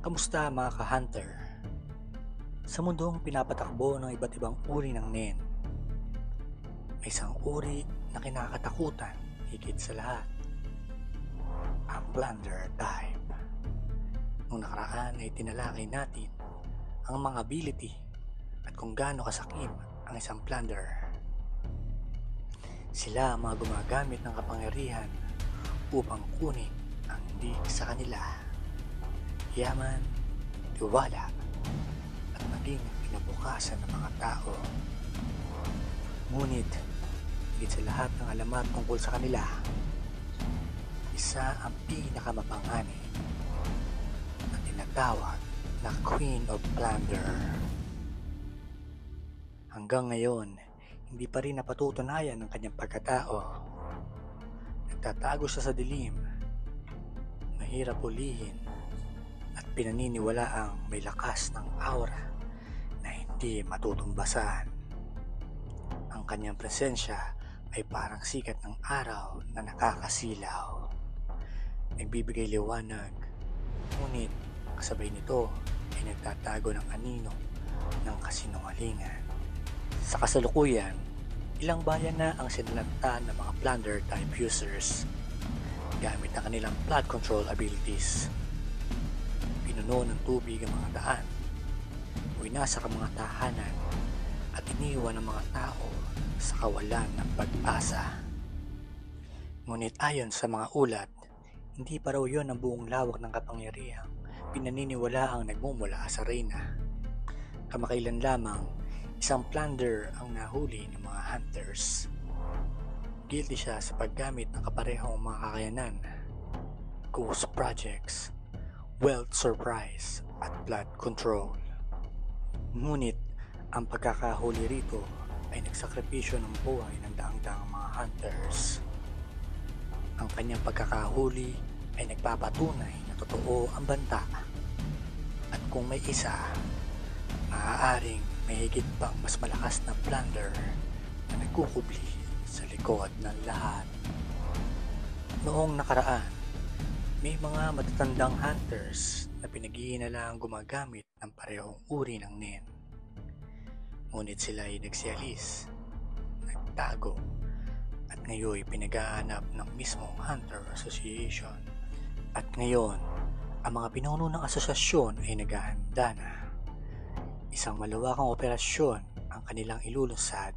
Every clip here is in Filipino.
Kamusta mga ka-hunter? Sa mundong pinapatakbo ng iba't ibang uri ng nen, may isang uri na kinakatakutan higit sa lahat, ang plunder type. Nung nakaraan ay tinalakay natin ang mga ability at kung gaano kasakim ang isang plunder. Sila ang mga gumagamit ng kapangyarihan upang kunin ang hindi sa kanila. Yaman, tiwala, at maging kinabukasan ng mga tao. Ngunit, higit sa lahat ng alamat tungkol sa kanila, isa ang pinakamapangani na tinatawag na Queen of Plunder. Hanggang ngayon, hindi pa rin napatutunayan ang kanyang pagkatao. Nagtatago siya sa dilim, mahirap ulihin, at pinaniniwalaang may lakas ng aura na hindi matutumbasan. Ang kanyang presensya ay parang sikat ng araw na nakakasilaw. Nagbibigay liwanag, ngunit kasabay nito ay nagtatago ng anino ng kasinungalingan. Sa kasalukuyan, ilang bayan na ang sinalanta ng mga plunder type users gamit ang kanilang flood control abilities. Pinuno ng tubig ang mga daan, winasak ang mga tahanan, at iniwan ang mga tao sa kawalan ng pag-asa. Ngunit ayon sa mga ulat, hindi pa raw yon ang buong lawak ng kapangyarihang pinaniniwala ang nagmumula sa reyna. Kamakailan lamang, isang plunder ang nahuli ng mga hunters. Guilty siya sa paggamit ng kaparehong mga kakayanan, ghost projects, wealth surprise, at blood control. Ngunit ang pagkakahuli rito ay nagsakripisyo ng buhay ng daang-daang mga hunters. Ang kanyang pagkakahuli ay nagpapatunay na totoo ang banta. At kung may isa, maaaring may higit pang mas malakas na plunder na nagkukubli sa likod ng lahat. Noong nakaraan, may mga matatandang hunters na pinag-iinalaang gumagamit ng parehong uri ng nen. Ngunit sila ay nagsialis, nagtago, at ngayon pinag-aanap ng mismong Hunter Association. At ngayon, ang mga pinuno ng asosasyon ay naghahanda na. Isang malawakang operasyon ang kanilang ilulunsad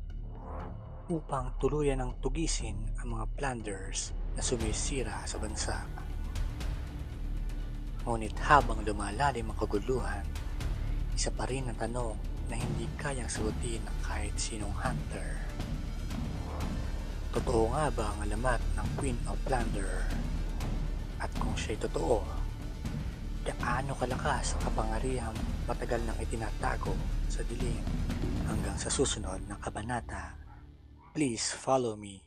upang tuluyan ng tugisin ang mga plunders na sumisira sa bansa. Ngunit habang lumalalim ang kaguluhan, isa pa rin ang tanong na hindi kayang sagutin ng kahit sinong hunter. Totoo nga ba ang alamat ng Queen of Plunder? At kung siya'y totoo, gaano kalakas ang kapangyarihang matagal nang itinatago sa dilim? Hanggang sa susunod na kabanata, please follow me.